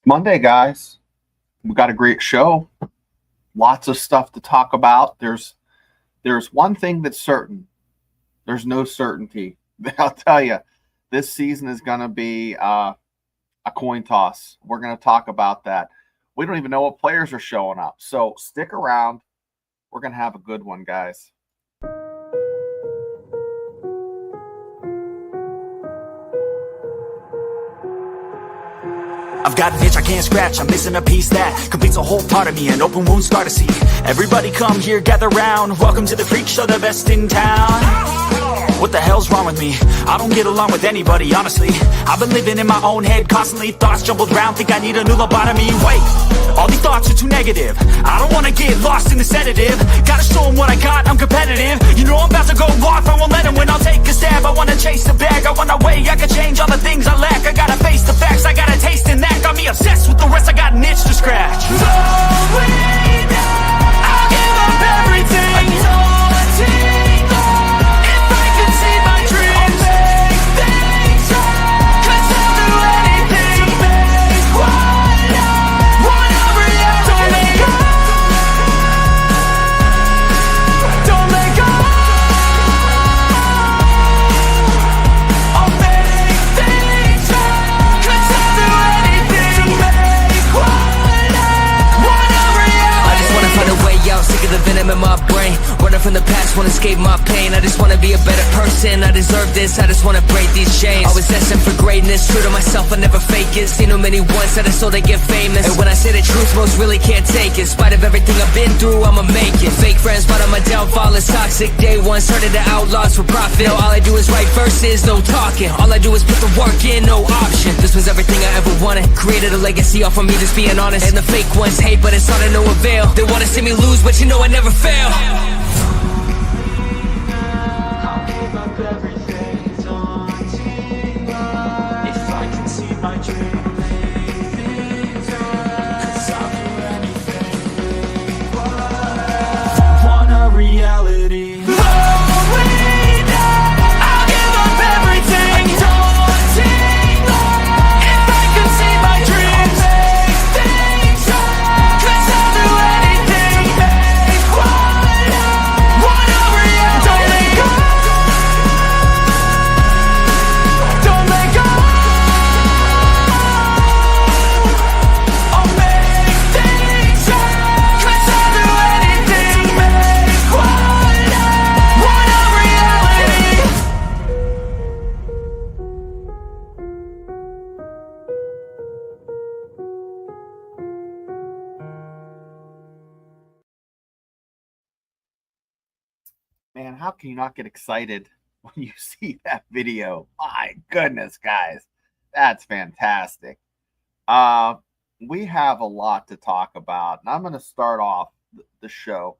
Monday, guys. We got a great show. Lots of stuff to talk about. There's one thing that's certain. There's no certainty. I'll tell you, this season is going to be a coin toss. We're going to talk about that. We don't even know what players are showing up. So stick around. We're going to have a good one, guys. I've got an itch I can't scratch, I'm missing a piece that completes a whole part of me, an open wound scar to see. Everybody come here, gather round, welcome to the freak show, the best in town. What the hell's wrong with me? I don't get along with anybody, honestly. I've been living in my own head constantly, thoughts jumbled round, think I need a new lobotomy. Wait, all these thoughts are too negative, I don't wanna get lost in the sedative. Gotta show them what I got, I'm competitive. You know I'm about to go off, I won't let them win, I'll take a stab. I wanna chase the bag, I wanna weigh, I can change all the things I lack. I gotta face the facts, I got a taste in that. Got me obsessed with the rest, I got an itch to scratch. I'll give up everything, if I could see my dreams, make things right, 'cause I'll do anything to make what I want a reality. Don't let go, I'll make things right, 'cause I'll do anything to make what I want a reality. I just wanna find a way out, sick of the venom in my brain. Running from the past, wanna escape my pain. I just wanna be a better person, I deserve this, I just wanna break these chains. Always destined for greatness, true to myself, I never fake it. Seen too many once that I saw they get famous. And when I say the truth, most really can't take it. In spite of everything I've been through, I'ma make it. Fake friends, but on my downfall is toxic. Day one, started to outlaws for profit. Now all I do is write verses, no talking. All I do is put the work in, no option. This was everything I ever wanted. Created a legacy off of me, just being honest. And the fake ones hate, but it's all to no avail. They wanna see me lose, but you know I never fail. I'll give up everything, daunting if I can see my dream, make things right, 'cause I'll do anything, make what I want a reality. I'll give up everything, daunting if I can see my dreams, make things right, 'cause I'll do anything, make what I want a reality. Don't let go, don't let go, I'll make things right, 'cause I'll do anything, make what I want a reality. Man, how can you not get excited when you see that video? My goodness, guys. That's fantastic. We have a lot to talk about, and I'm going to start off the show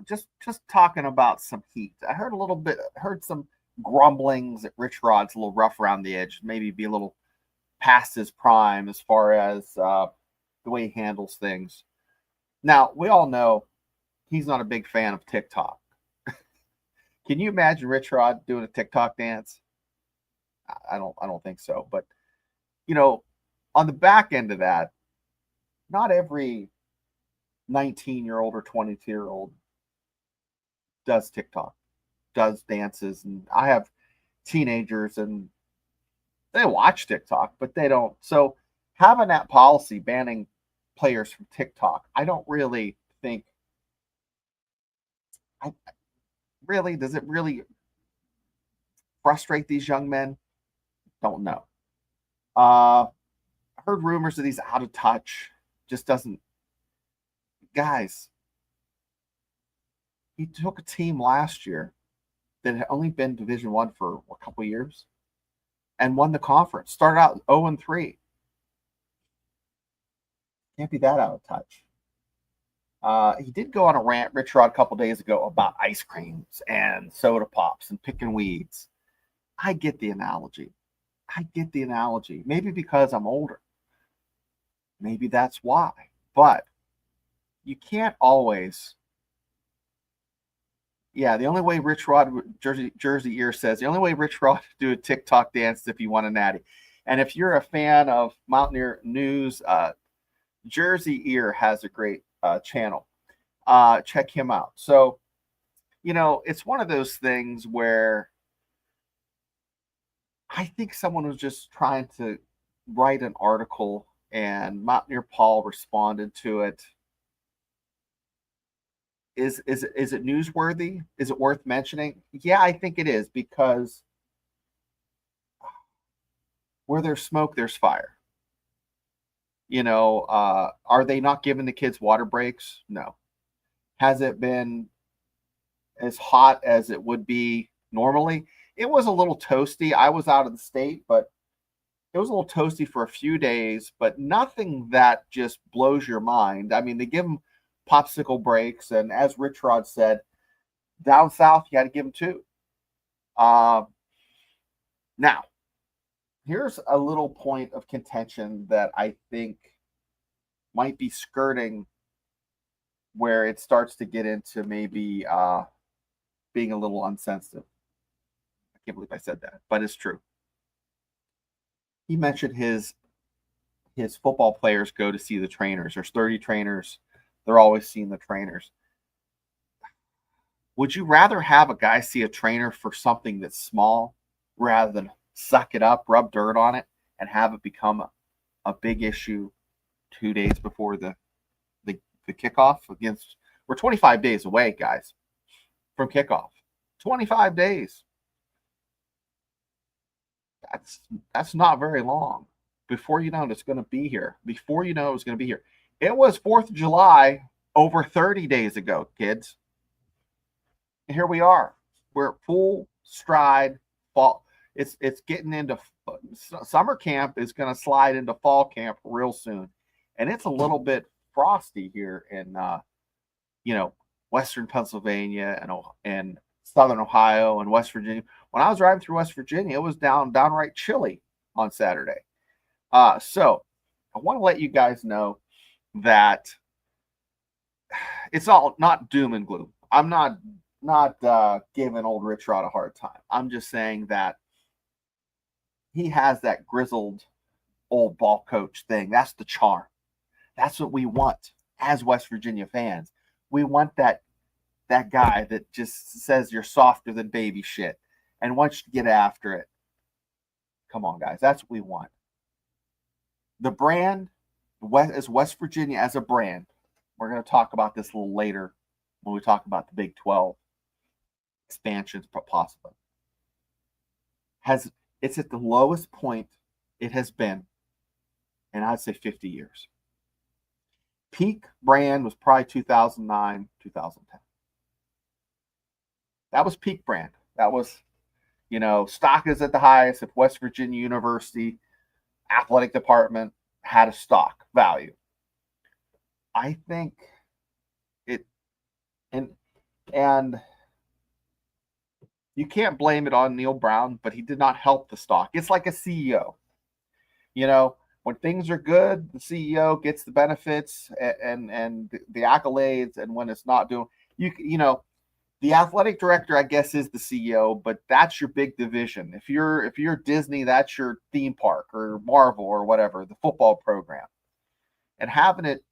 just talking about some heat. I heard some grumblings that Rich Rod's a little rough around the edge, maybe be a little past his prime as far as the way he handles things. Now, we all know he's not a big fan of TikTok. Can you imagine Rich Rod doing a TikTok dance? I don't think so. But you know, on the back end of that, not every 19-year-old or 22-year-old does TikTok, does dances, and I have teenagers and they watch TikTok, but they don't. So having that policy banning players from TikTok, I don't really think. Does it really frustrate these young men? Don't know. I heard rumors that he's out of touch. Just doesn't. Guys, he took a team last year that had only been Division I for a couple of years and won the conference. Started out 0-3. Can't be that out of touch. He did go on a rant, Rich Rod, a couple days ago about ice creams and soda pops and picking weeds. I get the analogy. Maybe because I'm older. Maybe that's why. But you can't always. Yeah, the only way Rich Rod, Jersey Ear says, the only way Rich Rod do a TikTok dance is if he won a natty. And if you're a fan of Mountaineer news, Jersey Ear has a great channel. Check him out. So, it's one of those things where I think someone was just trying to write an article, and Mountaineer Paul responded to it. Is it newsworthy? Is it worth mentioning? Yeah, I think it is, because where there's smoke, there's fire. Are they not giving the kids water breaks? No. Has it been as hot as it would be normally? It was a little toasty. I was out of the state, but it was a little toasty for a few days, but nothing that just blows your mind. I mean, they give them popsicle breaks, and as Rich Rod said, down south, you got to give them two. Now, here's a little point of contention that I think might be skirting where it starts to get into maybe being a little unsensitive. I can't believe I said that, but it's true. He mentioned his football players go to see the trainers. There's 30 trainers. They're always seeing the trainers. Would you rather have a guy see a trainer for something that's small rather than suck it up, rub dirt on it, and have it become a big issue 2 days before the kickoff against? We're 25 days away, guys, from kickoff. 25 days. That's not very long. Before you know it, it's going to be here. Before you know it, it's going to be here. It was 4th of July over 30 days ago, kids. And here we are. We're full stride fall. It's getting into summer camp is going to slide into fall camp real soon. And it's a little bit frosty here in Western Pennsylvania and Southern Ohio and West Virginia. When I was driving through West Virginia, it was downright chilly on Saturday. So I want to let you guys know that it's all not doom and gloom. I'm not giving old Rich Rod a hard time. I'm just saying that he has that grizzled old ball coach thing. That's the charm. That's what we want as West Virginia fans. We want that guy that just says you're softer than baby shit and wants you to get after it. Come on, guys. That's what we want. The brand is West Virginia as a brand. We're going to talk about this a little later when we talk about the Big 12 expansions, possibly. It's at the lowest point it has been in, I'd say, 50 years. Peak brand was probably 2009, 2010. That was peak brand. That was, stock is at the highest if West Virginia University athletic department had a stock value. I think it, and you can't blame it on Neil Brown, but he did not help the stock. It's like a CEO. When things are good, the CEO gets the benefits and the accolades, and when it's not doing, the athletic director, I guess, is the CEO, but that's your big division. If you're Disney, that's your theme park, or Marvel, or whatever, the football program. And having it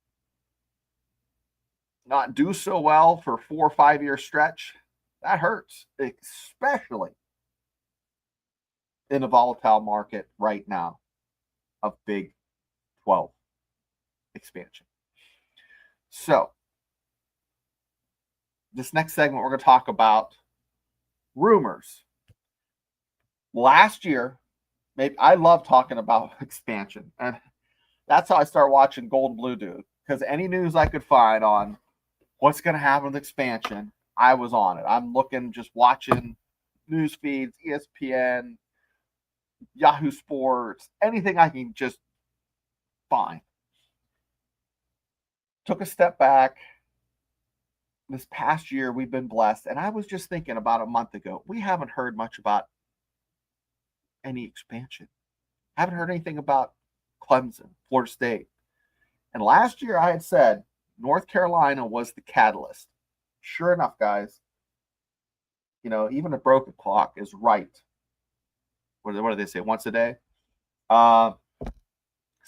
not do so well for 4 or 5 year stretch, that hurts, especially in a volatile market right now of Big 12 expansion. So this next segment, we're going to talk about rumors. Last year, I love talking about expansion, and that's how I started watching Gold and Blue Dude, because any news I could find on what's going to happen with expansion, I was on it. I'm looking, just watching news feeds, ESPN, Yahoo Sports, anything I can just find. Took a step back. This past year, we've been blessed. And I was just thinking about a month ago, we haven't heard much about any expansion. Haven't heard anything about Clemson, Florida State. And last year I had said North Carolina was the catalyst. Sure enough, guys, even a broken clock is right. What do they say? Once a day? Son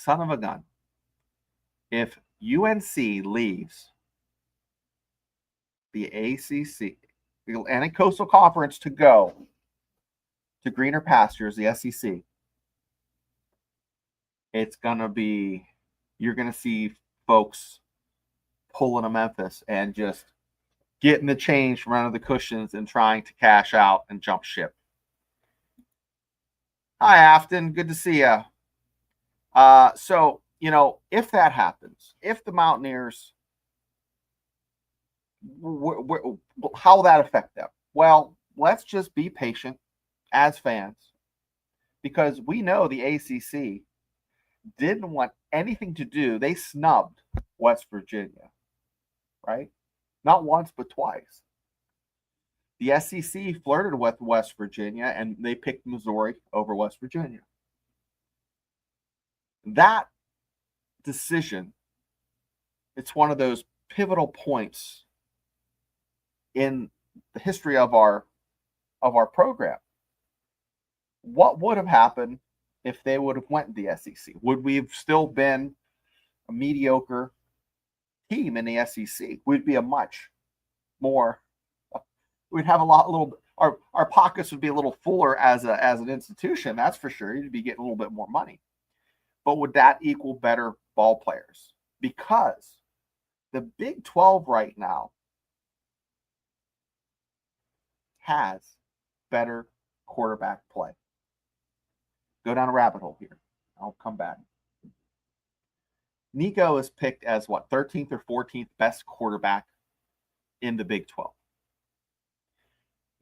of a gun. If UNC leaves the ACC, the Atlantic Coastal Conference, to go to greener pastures, the SEC, it's going to be, you're going to see folks pulling to Memphis and just getting the change from under the cushions and trying to cash out and jump ship. Hi, Afton. Good to see you. So, you know, if that happens, if the Mountaineers, how will that affect them? Well, let's just be patient as fans, because we know the ACC didn't want anything to do. They snubbed West Virginia, right? Not once, but twice. The SEC flirted with West Virginia, and they picked Missouri over West Virginia. That decision, it's one of those pivotal points in the history of our program. What would have happened if they would have went to the SEC? Would we have still been a mediocre team in the SEC? We'd be a much more, we'd have our pockets would be a little fuller as an institution, that's for sure. You'd be getting a little bit more money. But would that equal better ball players? Because the Big 12 right now has better quarterback play. Go down a rabbit hole here. I'll come back. Nico is picked as what, 13th or 14th best quarterback in the Big 12.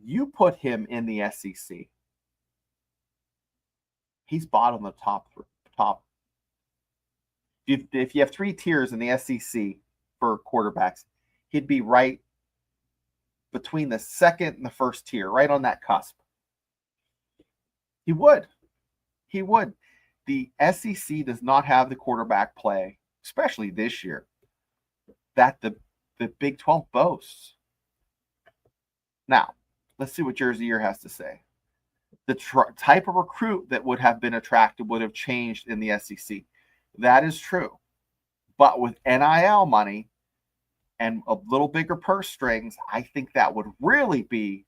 You put him in the SEC, he's bottom of the top. If you have three tiers in the SEC for quarterbacks, he'd be right between the second and the first tier, right on that cusp. He would. The SEC does not have the quarterback play, especially this year, that the Big 12 boasts. Now, let's see what Jersey Year has to say. The type of recruit that would have been attracted would have changed in the SEC. That is true. But with NIL money and a little bigger purse strings, I think that would really be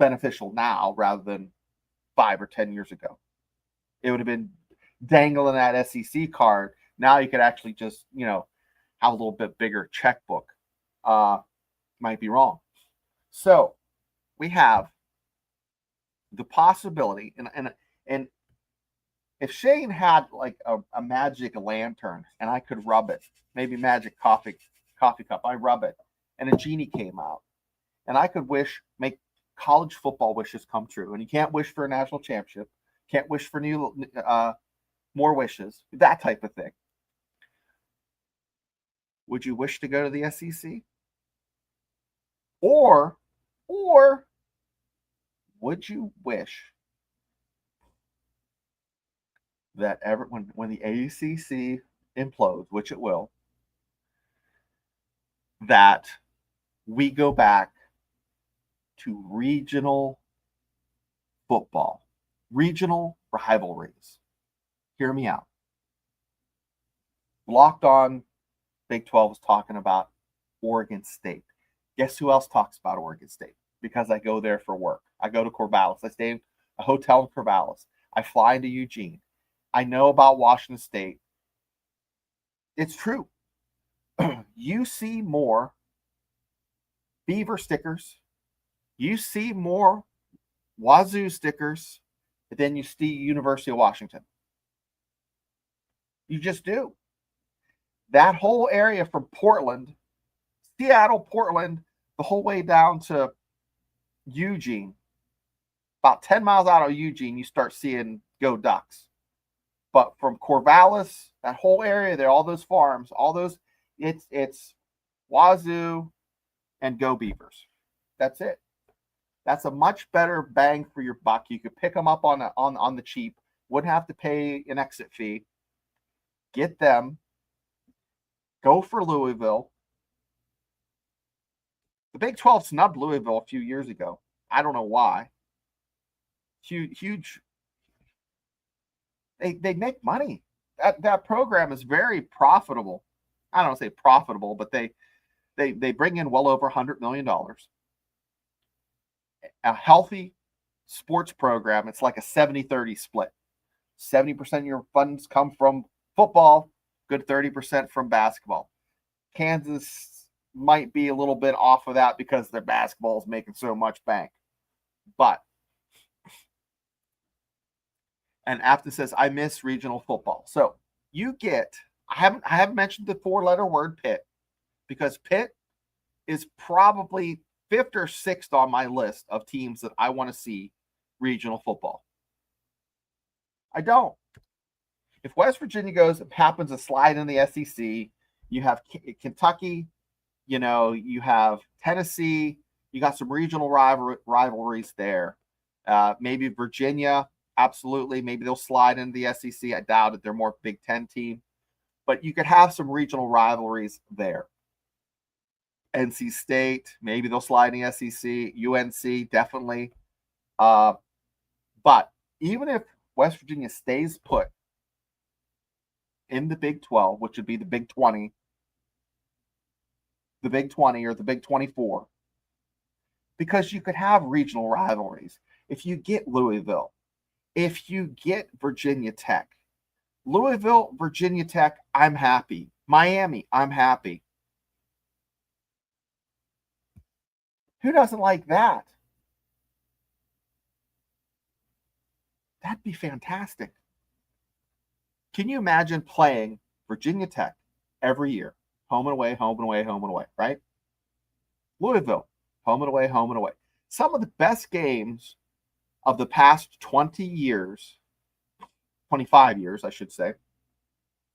beneficial now rather than 5 or 10 years ago. It would have been dangling that SEC card. Now you could actually just, have a little bit bigger checkbook. Might be wrong. So we have the possibility, and if Shane had like a magic lantern and I could rub it, maybe magic coffee cup, I rub it, and a genie came out, and I could make college football wishes come true. And you can't wish for a national championship, can't wish for more wishes, that type of thing. Would you wish to go to the SEC? Or would you wish that when the ACC implodes, which it will, that we go back to regional football, regional rivalries? Hear me out. Locked On Big 12 is talking about Oregon State. Guess who else talks about Oregon State? Because I go there for work. I go to Corvallis. I stay in a hotel in Corvallis. I fly into Eugene. I know about Washington State. It's true. You see more Beaver stickers. You see more Wazoo stickers than you see University of Washington. You just do. That whole area from Portland, Seattle, Portland, the whole way down to Eugene, about 10 miles out of Eugene, you start seeing Go Ducks. But from Corvallis, that whole area there, all those farms, all those, it's Wazoo and Go Beavers. That's it. That's a much better bang for your buck. You could pick them up on the cheap. Wouldn't have to pay an exit fee. Get them. Go for Louisville. The Big 12 snubbed Louisville a few years ago. I don't know why. Huge They make money. That program is very profitable. I don't say profitable, but they bring in well over $100 million. A healthy sports program, it's like a 70-30 split. 70% of your funds come from football, good 30% from basketball. Kansas might be a little bit off of that because their basketball is making so much bank. But, and Afton says, I miss regional football. So you get, I haven't mentioned the 4-letter word Pitt, because Pitt is probably 5th or 6th on my list of teams that I want to see regional football. I don't. If West Virginia happens to slide in the SEC, you have Kentucky, you have Tennessee, you got some regional rivalries there. Maybe Virginia, absolutely. Maybe they'll slide into the SEC. I doubt it. They're more Big Ten team. But you could have some regional rivalries there. NC State, maybe they'll slide in the SEC. UNC, definitely. But even if West Virginia stays put in the Big 12, which would be the Big 20, or the Big 24, because you could have regional rivalries. If you get Louisville, if you get Virginia Tech, Louisville, Virginia Tech, I'm happy. Miami, I'm happy. Who doesn't like that? That'd be fantastic. Can you imagine playing Virginia Tech every year? Home and away, home and away, home and away, right? Louisville, home and away, home and away. Some of the best games of the past 20 years, 25 years, I should say,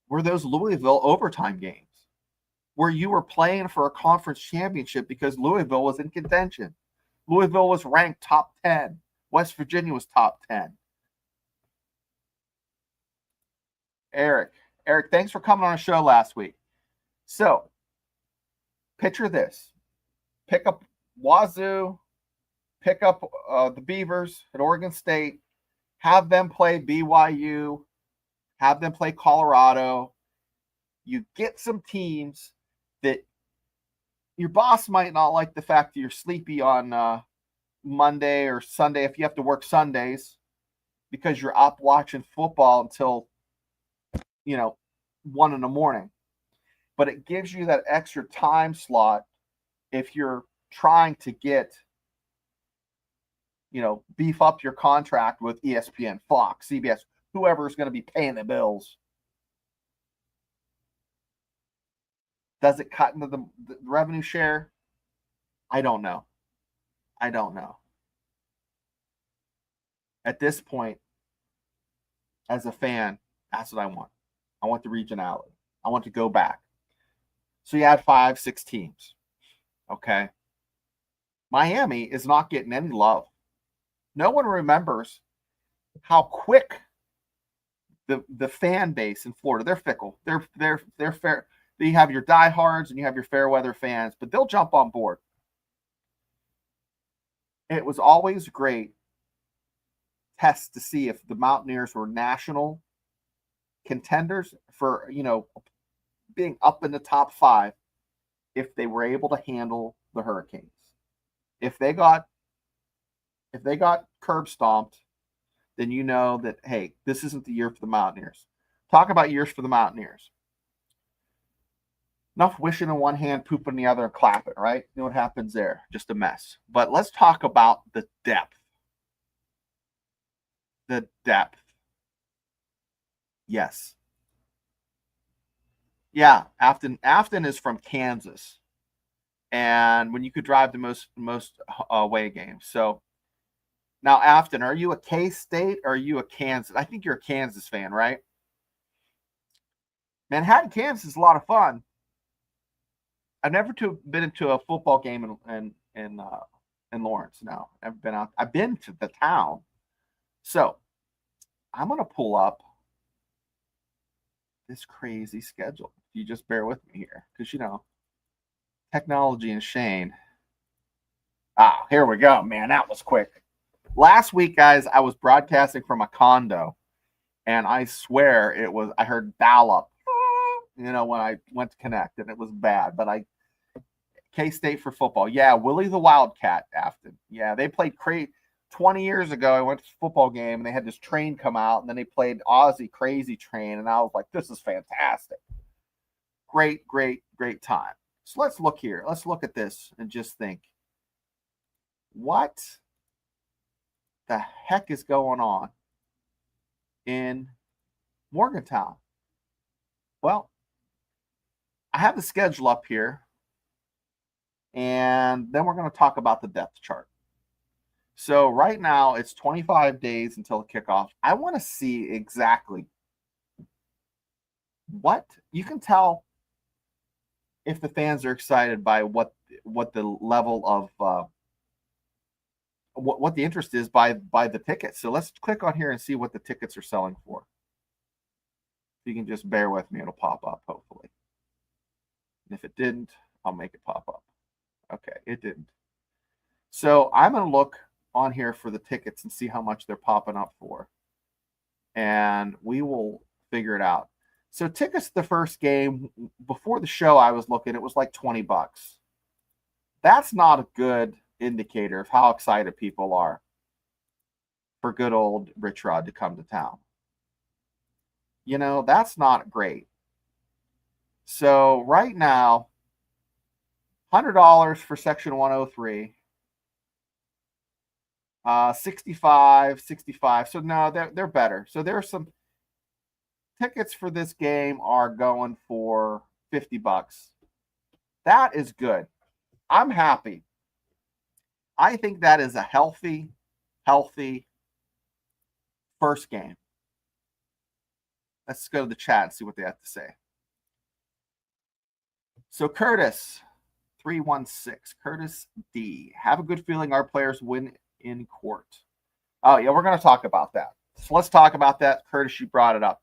were those Louisville overtime games where you were playing for a conference championship because Louisville was in contention. Louisville was ranked top 10. West Virginia was top 10. Eric, thanks for coming on a show last week. So, picture this. Pick up Wazoo, pick up the Beavers at Oregon State, have them play BYU, have them play Colorado. You get some teams that your boss might not like the fact that you're sleepy on Monday or Sunday if you have to work Sundays because you're up watching football until 1 a.m. But it gives you that extra time slot if you're trying to get, beef up your contract with ESPN, Fox, CBS, whoever is going to be paying the bills. Does it cut into the revenue share? I don't know. At this point, as a fan, that's what I want. I want the regionality. I want to go back. So you had 5, 6 teams. Okay. Miami is not getting any love. No one remembers how quick the fan base in Florida, they're fickle. They're fair. You have your diehards and you have your fair weather fans, but they'll jump on board. It was always great test to see if the Mountaineers were national contenders for, being up in the top 5 if they were able to handle the Hurricanes. If they got curb stomped, then you know that, hey, this isn't the year for the Mountaineers. Talk about years for the Mountaineers. Enough wishing in one hand, poop in the other, and clapping, right? You know what happens there? Just a mess. But let's talk about the depth. The depth. Yes. Yeah, Afton is from Kansas. And when you could drive the most away games. So now, Afton, are you a K-State or are you a Kansas? I think you're a Kansas fan, right? Manhattan, Kansas is a lot of fun. I've never been into a football game in Lawrence. No, never been out. I've been to the town. So I'm going to pull up this crazy schedule. You just bear with me here because, technology and Shane. Here we go, man. That was quick. Last week, guys, I was broadcasting from a condo And I swear it was, I heard ballop, when I went to connect, and it was bad. But K-State for football. Yeah, Willie the Wildcat, Afton. Yeah, they played 20 years ago. I went to a football game, and they had this train come out, and then they played Aussie Crazy Train, and I was like, this is fantastic. Great, great, great time. So let's look here. Let's look at this and just think, what the heck is going on in Morgantown? Well, I have the schedule up here, and then we're going to talk about the depth chart. So right now it's 25 days until the kickoff. I want to see exactly what you can tell if the fans are excited by what the level of what the interest is by the tickets. So let's click on here and see what the tickets are selling for. If you can just bear with me, it'll pop up hopefully. And if it didn't, I'll make it pop up. Okay, it didn't. So I'm going to look on here for the tickets and see how much they're popping up for. And we will figure it out. So tickets to the first game, before the show I was looking, it was like $20. That's not a good indicator of how excited people are for good old Rich Rod to come to town. That's not great. So right now, $100 for section 103. 65. So no, they're better. So there are some tickets for this game are going for $50. That is good. I'm happy. I think that is a healthy first game. Let's go to the chat and see what they have to say. So Curtis 316, Curtis D. Have a good feeling our players win in court. Oh yeah, we're going to talk about that. So let's talk about that. Curtis, you brought it up.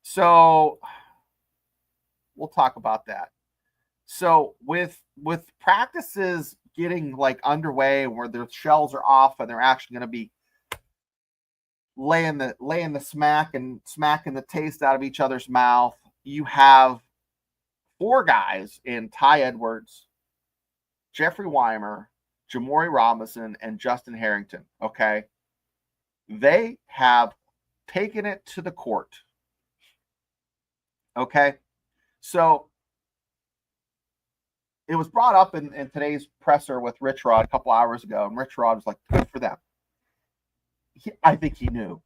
So we'll talk about that. So with practices getting like underway where their shells are off and they're actually going to be laying the smack and smacking the taste out of each other's mouth, you have 4 guys in Ty Edwards, Jeffrey Weimer, Jamori Robinson, and Justin Harrington. Okay. They have taken it to the court. Okay. So it was brought up in today's presser with Rich Rod a couple hours ago, and Rich Rod was like, good for them. I think he knew.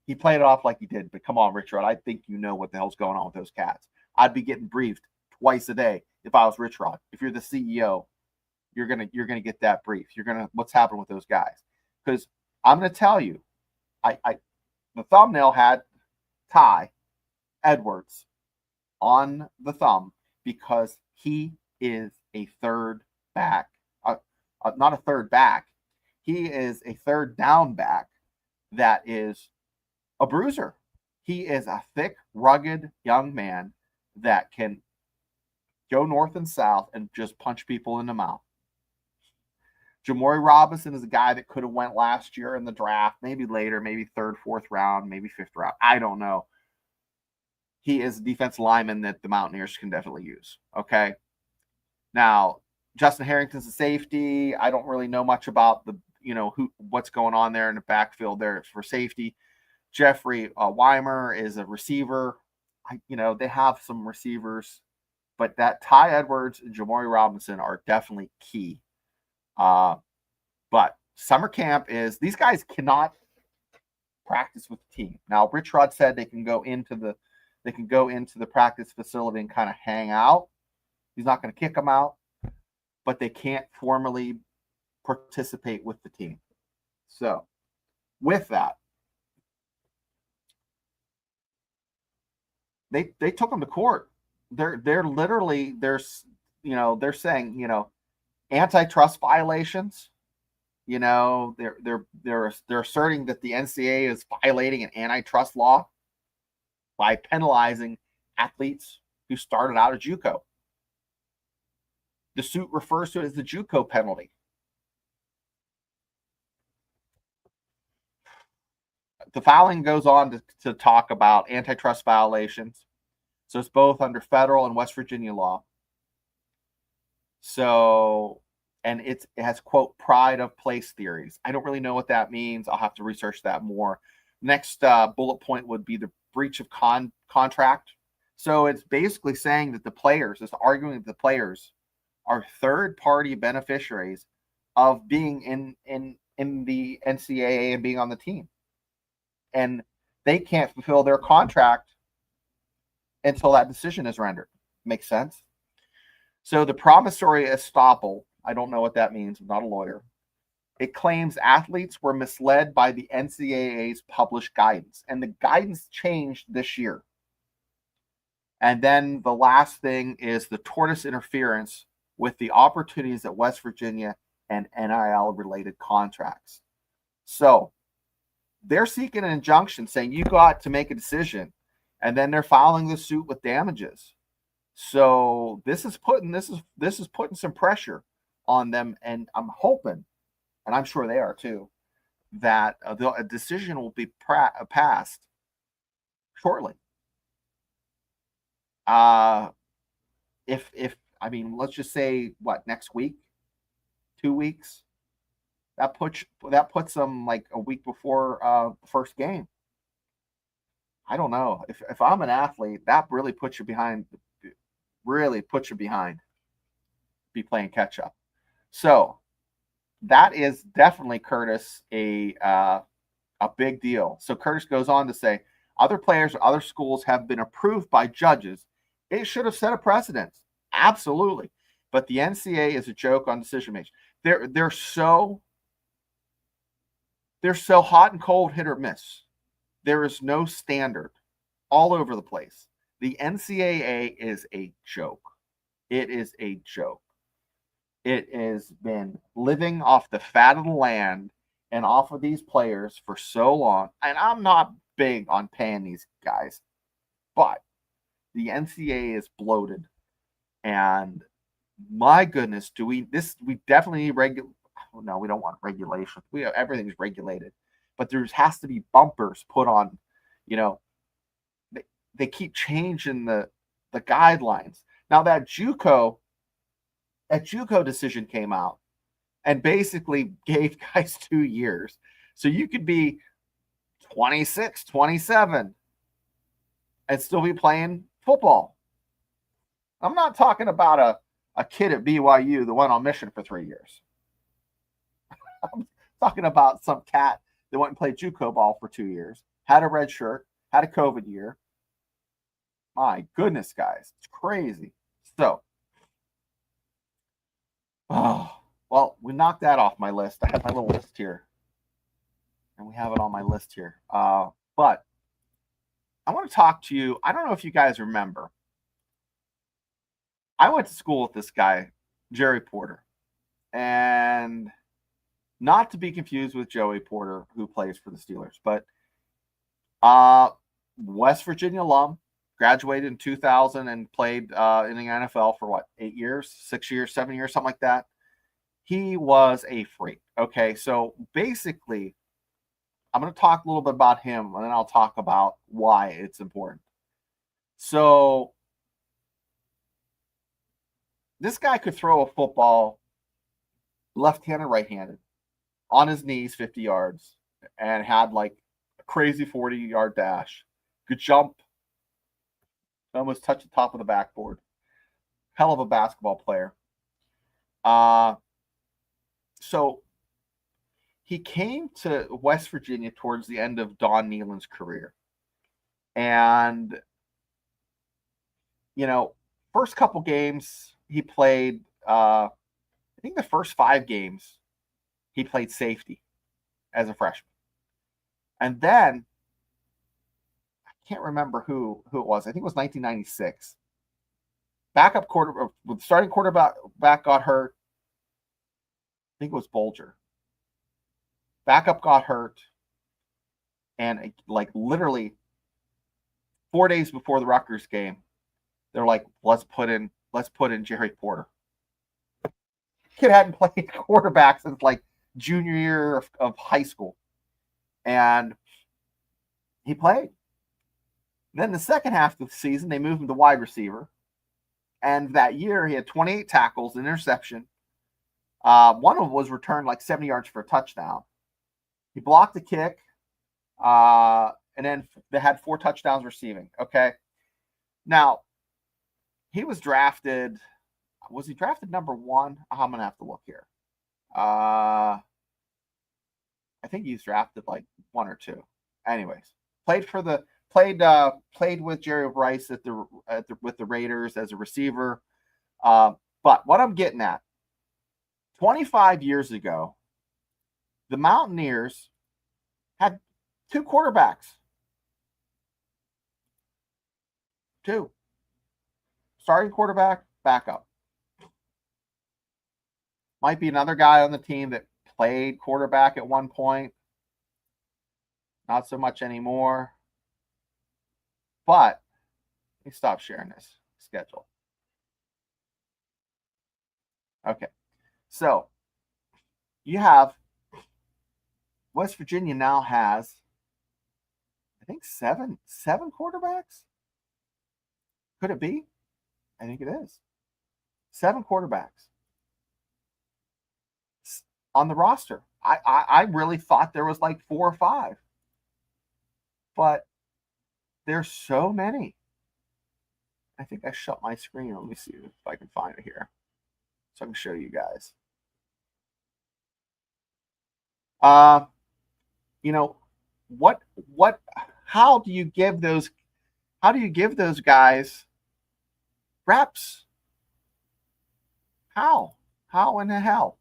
He played it off like he did, but come on, Rich Rod, I think you know what the hell's going on with those cats. I'd be getting briefed twice a day if I was Rich Rod. If you're the CEO, you're gonna get that brief. What's happening with those guys? Because I'm gonna tell you, the thumbnail had Ty Edwards on the thumb because he is a third back, not a third back. He is a third down back that is a bruiser. He is a thick, rugged young man that can go north and south and just punch people in the mouth. Jamori Robinson is a guy that could have went last year in the draft, maybe later, maybe 3rd, 4th round, maybe 5th round. I don't know. He is a defense lineman that the Mountaineers can definitely use. Okay. Now, Justin Harrington's a safety. I don't really know much about what's going on there in the backfield there for safety. Jeffrey Weimer is a receiver. They have some receivers, but that Ty Edwards and Jamori Robinson are definitely key. But summer camp is, these guys cannot practice with the team. Now, Rich Rod said they can go into the practice facility and kind of hang out. He's not going to kick them out, but they can't formally participate with the team. So with that, they took them to court. They're literally, they're saying, antitrust violations. They're asserting that the NCAA is violating an antitrust law by penalizing athletes who started out at JUCO. The suit refers to it as the JUCO penalty. the filing goes on to talk about antitrust violations. So it's both under federal and West Virginia law. So, and it has, quote, pride of place theories. I don't really know what that means. I'll have to research that more. Next bullet point would be the breach of contract. So it's basically saying that the players, it's arguing that the players are third-party beneficiaries of being in the NCAA and being on the team. And they can't fulfill their contract until that decision is rendered. Makes sense? So the promissory estoppel, I don't know what that means. I'm not a lawyer. It claims athletes were misled by the NCAA's published guidance. And the guidance changed this year. And then the last thing is the tortious interference with the opportunities at West Virginia and NIL-related contracts. So they're seeking an injunction saying you got to make a decision, and then they're filing the suit with damages. So this is putting some pressure on them, and I'm hoping, and I'm sure they are too, that a decision will be passed shortly. If I mean, let's just say what, next week, 2 weeks, that puts them like a week before the first game. I don't know. If I'm an athlete, that really puts you behind. Be playing catch up. So that is definitely, Curtis, a big deal. So Curtis goes on to say, other players or other schools have been approved by judges. It should have set a precedent. Absolutely. But the NCAA is a joke on decision makers. They're so hot and cold, hit or miss. There is no standard, all over the place. The NCAA is a joke. It is a joke. It has been living off the fat of the land and off of these players for so long. And I'm not big on paying these guys, but the NCAA is bloated. And my goodness, we definitely need no, we don't want regulation. Everything's regulated. But there has to be bumpers put on, they keep changing the guidelines. Now that JUCO decision came out and basically gave guys 2 years. So you could be 26, 27 and still be playing football. I'm not talking about a kid at BYU that went on mission for 3 years. I'm talking about some cat that went and played JUCO ball for 2 years, had a red shirt, had a COVID year. My goodness, guys, it's crazy. So, well, we knocked that off my list. I have my little list here, and we have it on my list here. But I want to talk to you. I don't know if you guys remember. I went to school with this guy, Jerry Porter, and not to be confused with Joey Porter, who plays for the Steelers, but West Virginia alum, graduated in 2000 and played in the NFL for 8 years, 6 years, 7 years, something like that. He was a freak. Okay, so basically, I'm going to talk a little bit about him, and then I'll talk about why it's important. So this guy could throw a football left-handed, right-handed, on his knees 50 yards, and had like a crazy 40-yard dash. Could jump, almost touch the top of the backboard. Hell of a basketball player. So he came to West Virginia towards the end of Don Nehlen's career. And, first couple games he played, I think the first 5 games he played safety as a freshman. And then, I can't remember who it was. I think it was 1996. Starting quarterback got hurt. I think it was Bolger. Backup got hurt. And literally 4 days before the Rutgers game, they're like, let's put in Jerry Porter. Kid hadn't played quarterback since junior year of high school. And he played. Then the second half of the season, they moved him to wide receiver. And that year, he had 28 tackles, an interception. One of them was returned like 70 yards for a touchdown. He blocked the kick, and then they had 4 touchdowns receiving. Okay. Now, he was drafted. Was he drafted number 1? I'm going to have to look here. I think he's drafted like 1 or 2. Anyways, played with Jerry Rice with the Raiders as a receiver. But what I'm getting at, 25 years ago, the Mountaineers had 2 quarterbacks. 2. Starting quarterback, backup. Might be another guy on the team that played quarterback at one point. Not so much anymore. But let me stop sharing this schedule. Okay. So you have West Virginia now has, I think, seven quarterbacks. Could it be? I think it is. 7 quarterbacks on the roster. I really thought there was like 4 or 5. But there's so many. I think I shut my screen. Let me see if I can find it here so I can show you guys. You know, how do you give those guys reps? How in the hell?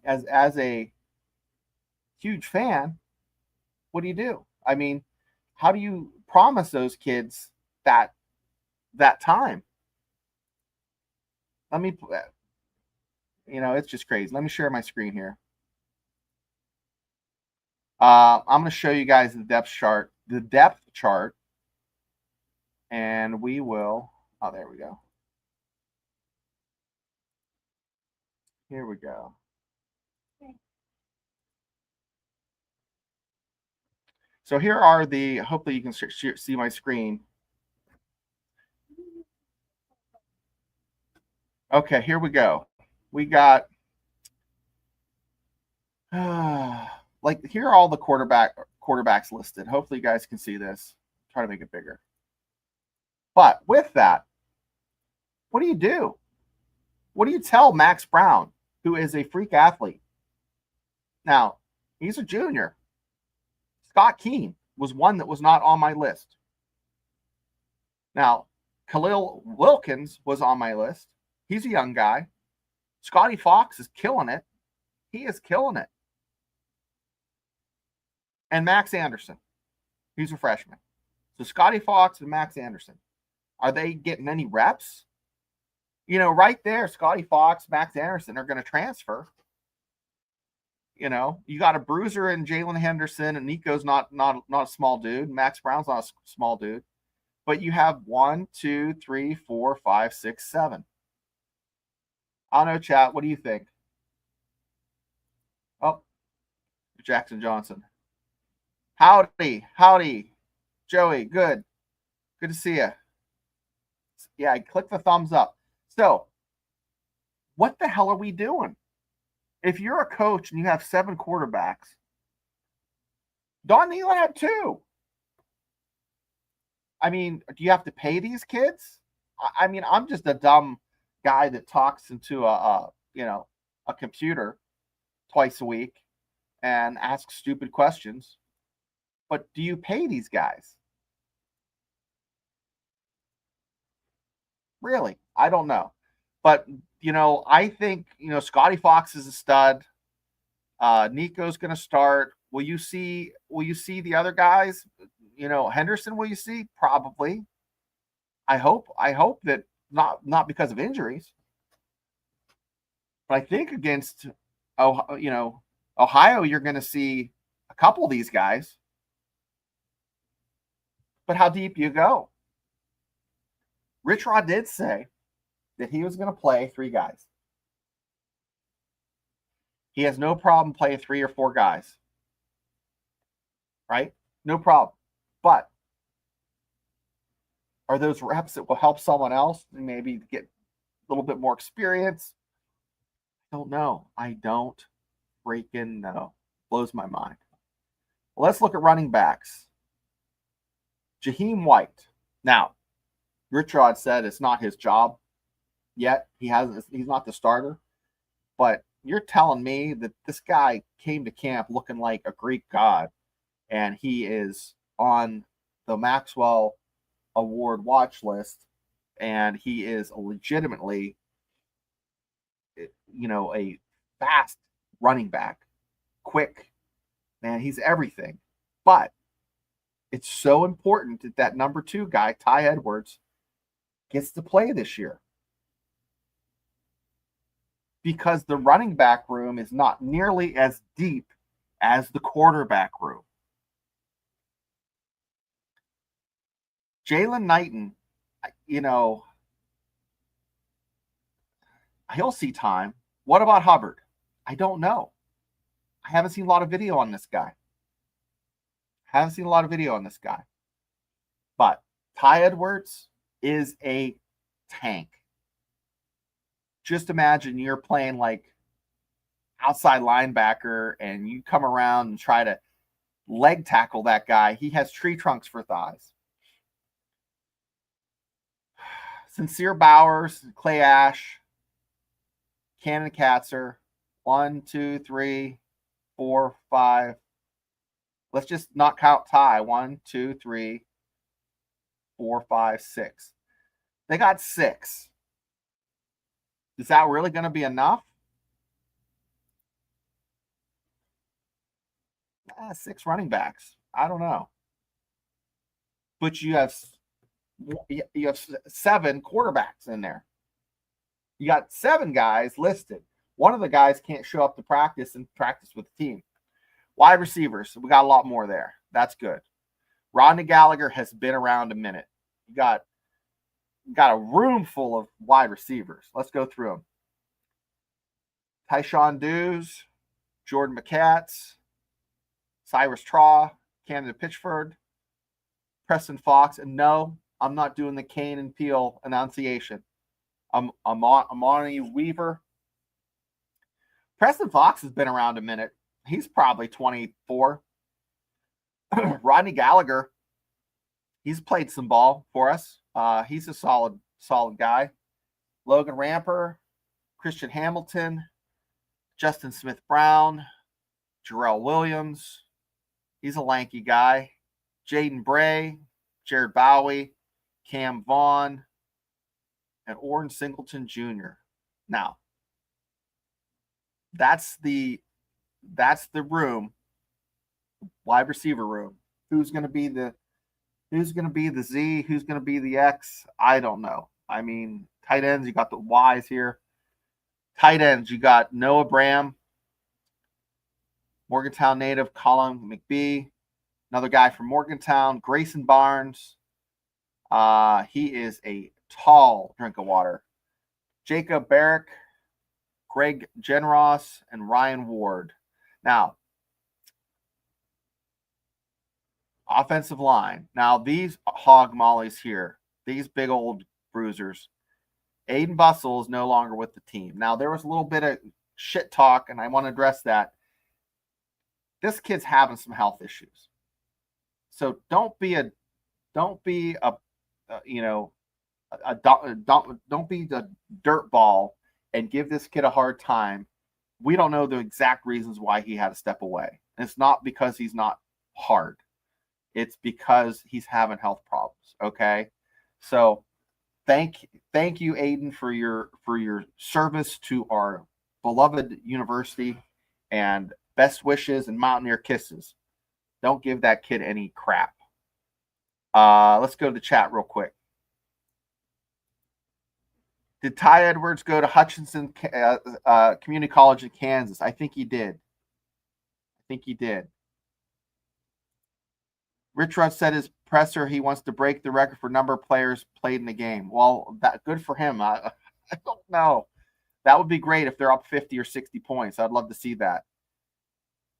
As a huge fan, what do? I mean, how do you promise those kids that time? Let me, it's just crazy. Let me share my screen here. I'm going to show you guys the depth chart, and we will. Oh, there we go. Here we go. So here are hopefully you can see my screen. Okay, here we go. We got, like, here are all the quarterbacks listed. Hopefully you guys can see this. Try to make it bigger. But with that, what do you do? What do you tell Max Brown, who is a freak athlete? Now, he's a junior. Scott Keene was one that was not on my list. Now, Khalil Wilkins was on my list. He's a young guy. Scotty Fox is killing it. He is killing it. And Max Anderson. He's a freshman. So Scotty Fox and Max Anderson. Are they getting any reps? Right there, Scotty Fox, Max Anderson are going to transfer. You got a bruiser in Jalen Henderson, and Nico's not a small dude. Max Brown's not a small dude. But you have 1, 2, 3, 4, 5, 6, 7. I don't know, chat. What do you think? Oh, Jackson Johnson. Howdy. Joey, good to see you. Yeah, click the thumbs up. So, what the hell are we doing? If you're a coach and you have 7 quarterbacks, Don Nealon had 2. I mean, do you have to pay these kids? I mean, I'm just a dumb guy that talks into a computer twice a week and asks stupid questions. But do you pay these guys? Really? I don't know. But, I think, Scotty Fox is a stud. Nico's going to start. Will you see the other guys? Henderson, will you see? Probably. I hope that not because of injuries. But I think against, Ohio, you're going to see a couple of these guys. But how deep you go? Rich Rod did say that he was going to play 3 guys. He has no problem playing 3 or 4 guys. Right? No problem. But are those reps that will help someone else maybe get a little bit more experience? I don't know. I don't freaking know. Blows my mind. Well, let's look at running backs. Jaheim White. Now, Richard said it's not his job yet. He's not the starter. But you're telling me that this guy came to camp looking like a Greek god, and he is on the Maxwell Award watch list, and he is legitimately, a fast running back, quick, man, he's everything. But it's so important that number 2 guy, Ty Edwards, gets to play this year, because the running back room is not nearly as deep as the quarterback room. Jalen Knighton, he'll see time. What about Hubbard? I don't know. I haven't seen a lot of video on this guy. But Ty Edwards is a tank. Just imagine you're playing like outside linebacker and you come around and try to leg tackle that guy. He has tree trunks for thighs. Sincere Bowers, Clay Ash, Cannon Katzer, 1, 2, 3, 4, 5. Let's just not count Ty. 1, 2, 3, 4, 5, 6. They got 6. Is that really going to be enough? 6 running backs. I don't know. But you have 7 quarterbacks in there. You got 7 guys listed. One of the guys can't show up to practice and practice with the team. Wide receivers, we got a lot more there. That's good. Rodney Gallagher has been around a minute. You got a room full of wide receivers. Let's go through them. Tyshawn Dews, Jordan McCats, Cyrus Traw, Camden Pitchford, Preston Fox, and no, I'm not doing the Kane and Peele enunciation. I'm on you, Weaver. Preston Fox has been around a minute. He's probably 24. Rodney Gallagher, he's played some ball for us. He's a solid guy. Logan Ramper, Christian Hamilton, Justin Smith-Brown, Jarrell Williams. He's a lanky guy. Jaden Bray, Jared Bowie, Cam Vaughn, and Orrin Singleton Jr. Now, that's the room, wide receiver room. Who's going to be the Z? Who's going to be the X? I don't know. I mean, tight ends, you got the Y's here. Tight ends, you got Noah Bram, Morgantown native Colin McBee, another guy from Morgantown, Grayson Barnes. He is a tall drink of water. Jacob Barrick, Greg Genros, and Ryan Ward. Now, offensive line. Now, these hog mollies here, these big old bruisers. Aiden Bussell is no longer with the team. Now, there was a little bit of shit talk, and I want to address that. This kid's having some health issues. So don't be the dirt ball and give this kid a hard time. We don't know the exact reasons why he had to step away. And it's not because he's not hard. It's because he's having health problems. Okay. So thank you, Aiden, for your service to our beloved university, and best wishes and Mountaineer kisses. Don't give that kid any crap. Let's go to the chat real quick. Did Ty Edwards go to Hutchinson Community College in Kansas? I think he did. Rich Rudd said his presser he wants to break the record for number of players played in the game. Well, that good for him. I don't know. That would be great if they're up 50 or 60 points. I'd love to see that.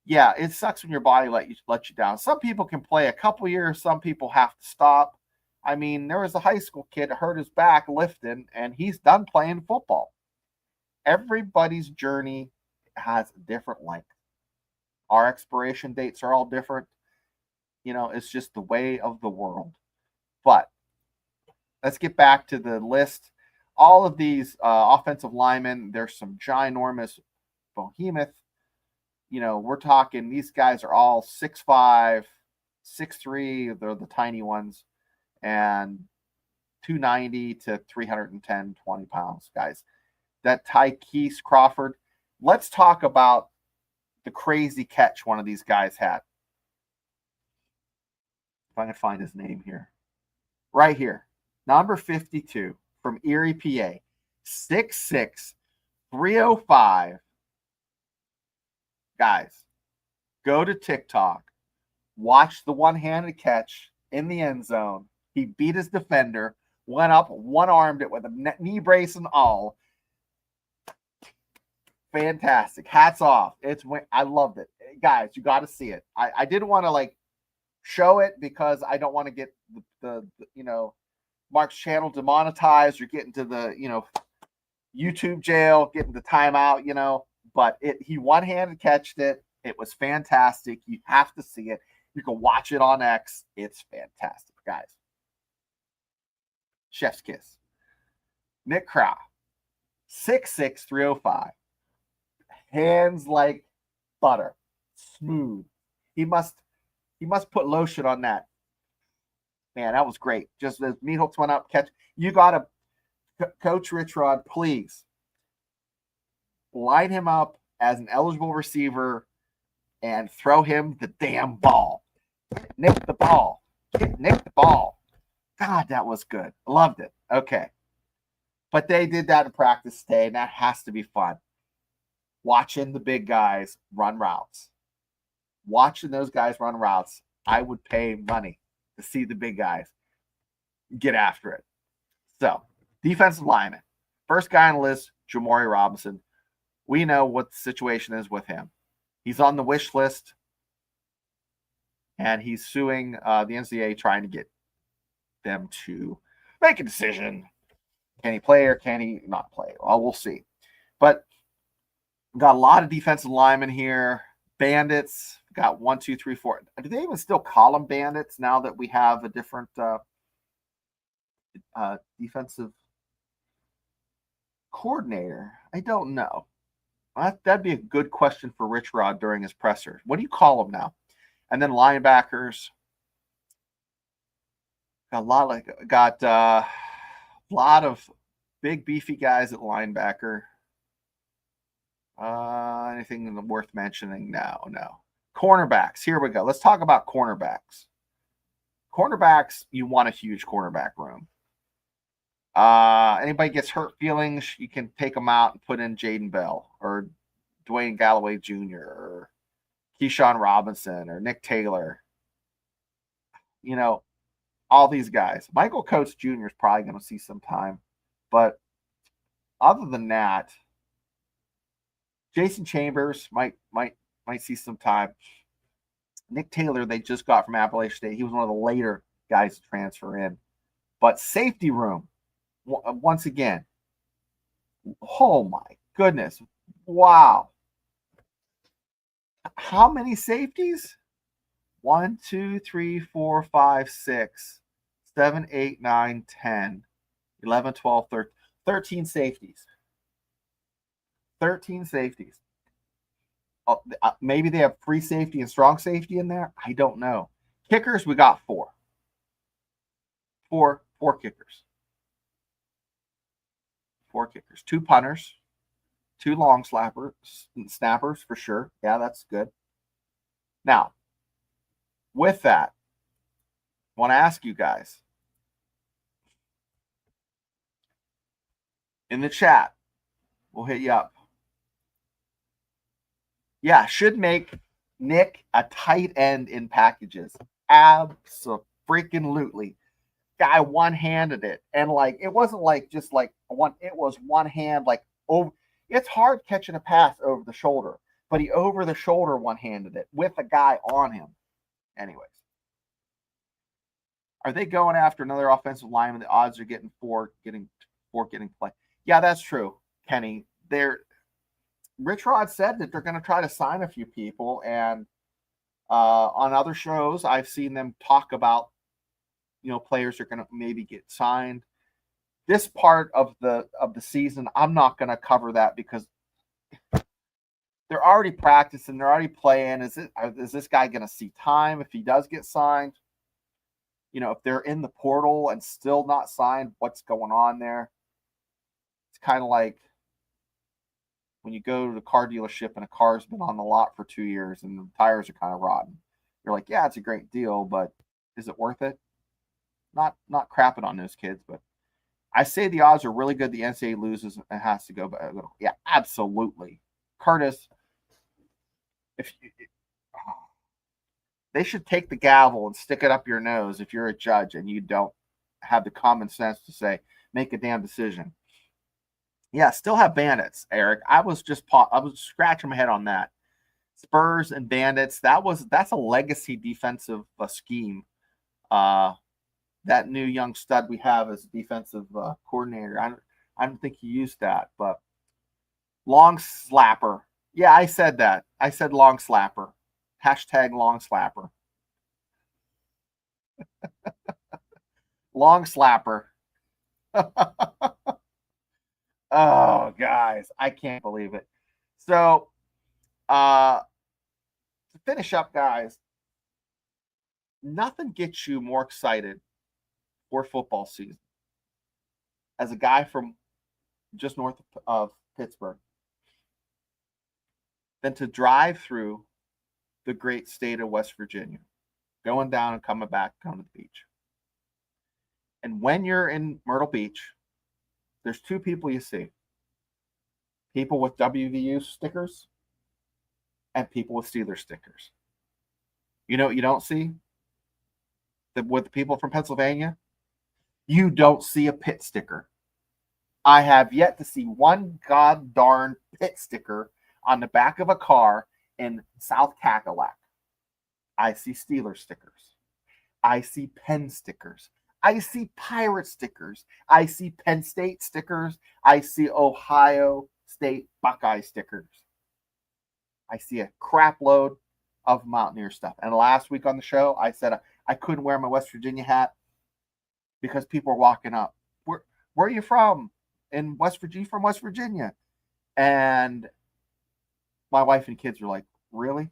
yeah, it sucks when your body let you down. Some people can play a couple years, some people have to stop. I mean, there was a high school kid that hurt his back lifting, and he's done playing football. Everybody's journey has a different length. Our expiration dates are all different. It's just the way of the world. But let's get back to the list. All of these offensive linemen, there's some ginormous behemoth. We're talking, these guys are all 6'5", 6'3", they're the tiny ones, and 290 to 310, 20 pounds, guys. That TYE Crawford, let's talk about the crazy catch one of these guys had. If I can find his name here. Right here. Number 52 from Erie, PA. 6'6", 305. Guys, go to TikTok. Watch the one-handed catch in the end zone. He beat his defender, went up, one-armed it with a knee brace and all. Fantastic. Hats off. I loved it. Guys, you got to see it. I didn't want to show it because I don't want to get the Mark's channel demonetized or get into the YouTube jail, get into timeout, but he one-handed catched it. It was fantastic. You have to see it. You can watch it on X. It's fantastic, guys. Chef's kiss. Nick Crow, 6'6", 305. Hands like butter, smooth. He must put lotion on that. Man, that was great. Just as meat hooks went up, catch. You got to, Coach Rich Rod, please line him up as an eligible receiver and throw him the damn ball. Nick the ball. Nick the ball. God, that was good. Loved it. Okay. But they did that in practice today, and that has to be fun. Watching the big guys run routes. Watching those guys run routes, I would pay money to see the big guys get after it. So, defensive lineman. First guy on the list, Jamari Robinson. We know what the situation is with him. He's on the wish list, and he's suing the NCAA, trying to get them to make a decision. Can he play or can he not play? Well, we'll see. But got a lot of defensive linemen here. Bandits, got 1, 2, 3, 4. Do they even still call them bandits now that we have a different defensive coordinator? I don't know. That'd be a good question for Rich Rod during his presser. What do you call them now? And then linebackers. Got a lot of big beefy guys at linebacker. Anything worth mentioning? No. Cornerbacks. Here we go. Let's talk about cornerbacks. Cornerbacks, you want a huge cornerback room. Anybody gets hurt feelings, you can take them out and put in Jaden Bell or Dwayne Galloway Jr. or Keyshawn Robinson or Nick Taylor. All these guys. Michael Coates Jr. is probably going to see some time. But other than that, Jason Chambers might see some time. Nick Taylor, they just got from Appalachian State. He was one of the later guys to transfer in. But safety room, once again, oh my goodness. Wow. How many safeties? 1, 2, 3, 4, 5, 6, 7, 8, 9, 10, 11, 12, 13. 13 safeties. 13 safeties. Maybe they have free safety and strong safety in there. I don't know. Kickers, we got 4. Four kickers. 4 kickers. 2 punters. 2 long snappers for sure. Yeah, that's good. Now, with that, I want to ask you guys in the chat. We'll hit you up. Yeah, should make Nick a tight end in packages. Abso-freaking-lutely. Guy one-handed it. And it wasn't just one, it was one hand over. It's hard catching a pass over the shoulder. but he over the shoulder one-handed it with a guy on him. Anyways, are they going after another offensive lineman? The odds are getting getting play. Yeah, that's true, Kenny. Rich Rod said that they're going to try to sign a few people, and on other shows, I've seen them talk about, players are going to maybe get signed. This part of the season, I'm not going to cover that because they're already practicing, they're already playing. Is this guy going to see time if he does get signed? If they're in the portal and still not signed, what's going on there? It's kind of like when you go to the car dealership and a car's been on the lot for 2 years and the tires are kind of rotten. You're like, yeah, it's a great deal, but is it worth it? Not crapping on those kids, but I say the odds are really good the NCAA loses and has to go. But yeah, absolutely. Curtis, they should take the gavel and stick it up your nose if you're a judge and you don't have the common sense to say, make a damn decision. Yeah, still have Bandits, Eric. I was scratching my head on that. Spurs and Bandits, that's a legacy defensive scheme. That new young stud we have as defensive coordinator. I don't think he used that, but long slapper. Yeah, I said that. I said long slapper. Hashtag long slapper. Long slapper. Oh, guys, I can't believe it. So, to finish up, guys, nothing gets you more excited for football season as a guy from just north of Pittsburgh than to drive through the great state of West Virginia, going down and coming back, coming to the beach. And when you're in Myrtle Beach, there's two people you see. People with WVU stickers and people with Steelers stickers. You know what you don't see? With the people from Pennsylvania? You don't see a Pitt sticker. I have yet to see one god darn Pitt sticker on the back of a car in South Cackalack. I see Steelers stickers. I see Penn stickers. I see Pirate stickers. I see Penn State stickers. I see Ohio State Buckeye stickers. I see a crap load of Mountaineer stuff. And last week on the show, I said I couldn't wear my West Virginia hat because people were walking up. Where are you from? In West Virginia? From West Virginia. And my wife and kids are like, really?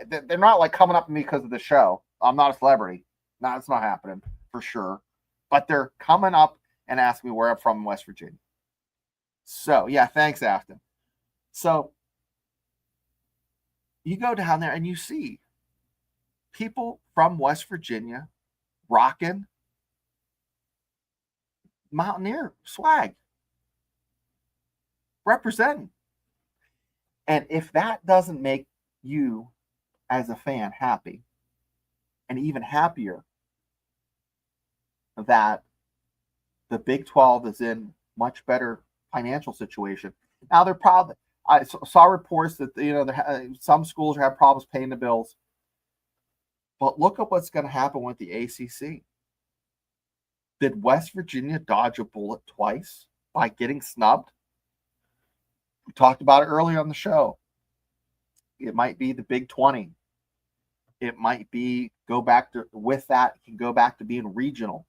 They're not like coming up to me because of the show. I'm not a celebrity. No, it's not happening for sure. But they're coming up and asking me where I'm from in West Virginia. So, yeah, thanks, Afton. So, you go down there and you see people from West Virginia rocking Mountaineer swag, representing. And if that doesn't make you as a fan happy, and even happier that the Big 12 is in much better financial situation. Now they're probably, I saw reports that some schools have problems paying the bills, but look at what's going to happen with the ACC. Did West Virginia dodge a bullet twice by getting snubbed? We talked about it earlier on the show. It might be the Big 20. It might be go back to being regional.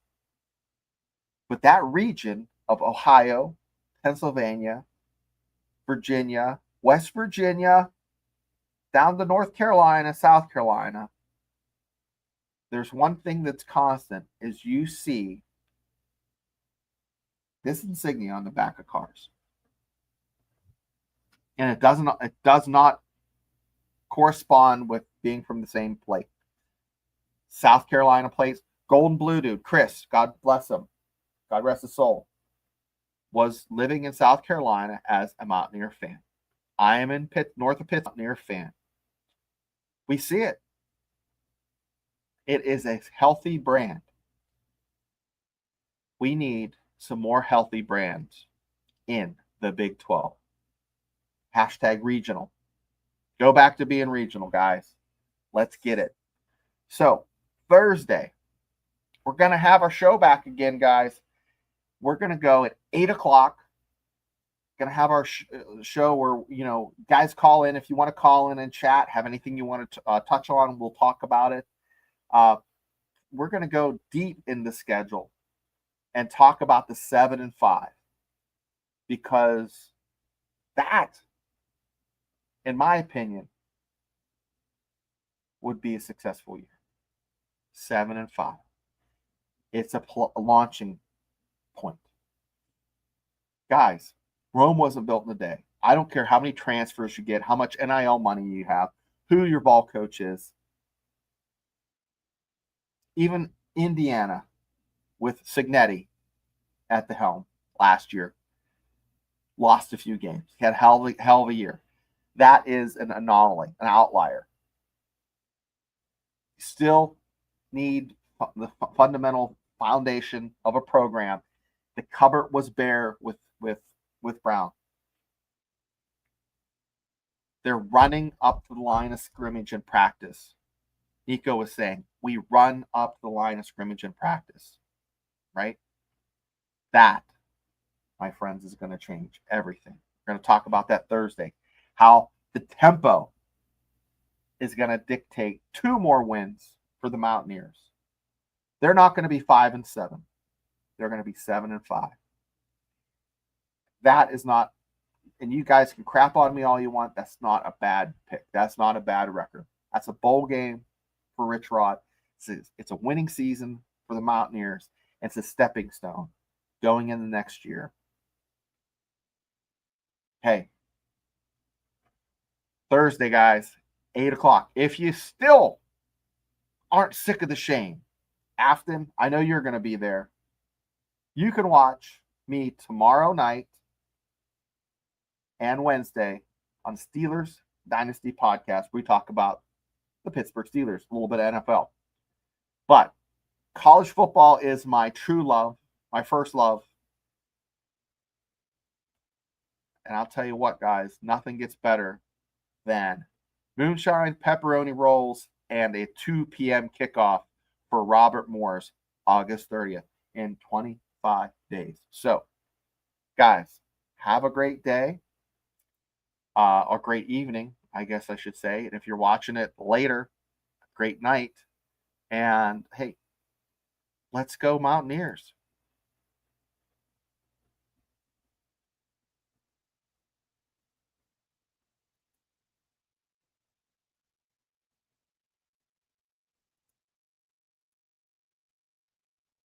But that region of Ohio, Pennsylvania, Virginia, West Virginia, down to North Carolina, South Carolina, there's one thing that's constant is you see this insignia on the back of cars. And it does not correspond with being from the same plate. South Carolina plates, Golden Blue Dude, Chris, God bless him, God rest his soul, was living in South Carolina as a Mountaineer fan. I am in north of Pitt, Mountaineer fan. We see it. It is a healthy brand. We need some more healthy brands in the Big 12. Hashtag regional. Go back to being regional, guys. Let's get it. So Thursday, we're going to have our show back again, guys. We're going to go at 8 o'clock. Going to have our show where, guys call in. If you want to call in and chat, have anything you want to touch on, we'll talk about it. We're going to go deep in the schedule and talk about the 7 and 5, because that, in my opinion, would be a successful year. 7 and 5. It's a launching point. Guys, Rome wasn't built in a day. I don't care how many transfers you get, how much NIL money you have, who your ball coach is. Even Indiana with Signetti at the helm last year lost a few games. He had a hell of a year. That is an anomaly, an outlier. You still need the fundamental foundation of a program. The cupboard was bare with Brown. They're running up the line of scrimmage in practice. Nico was saying, we run up the line of scrimmage in practice, right? That, my friends, is going to change everything. We're going to talk about that Thursday, how the tempo is going to dictate 2 more wins for the Mountaineers. They're not going to be 5 and 7. They're going to be 7 and 5. That is not, and you guys can crap on me all you want. That's not a bad pick. That's not a bad record. That's a bowl game for Rich Rod. It's a winning season for the Mountaineers. It's a stepping stone going in the next year. Hey, Thursday, guys, 8 o'clock. If you still aren't sick of the shame, Afton, I know you're going to be there. You can watch me tomorrow night and Wednesday on Steelers Dynasty Podcast. We talk about the Pittsburgh Steelers, a little bit of NFL. But college football is my true love, my first love. And I'll tell you what, guys, nothing gets better than moonshine, pepperoni rolls, and a 2 p.m. kickoff for Robert Moore's August 30th in 25 days. So, guys, have a great day. Or great evening, I guess I should say. And if you're watching it later, great night. And hey, let's go Mountaineers.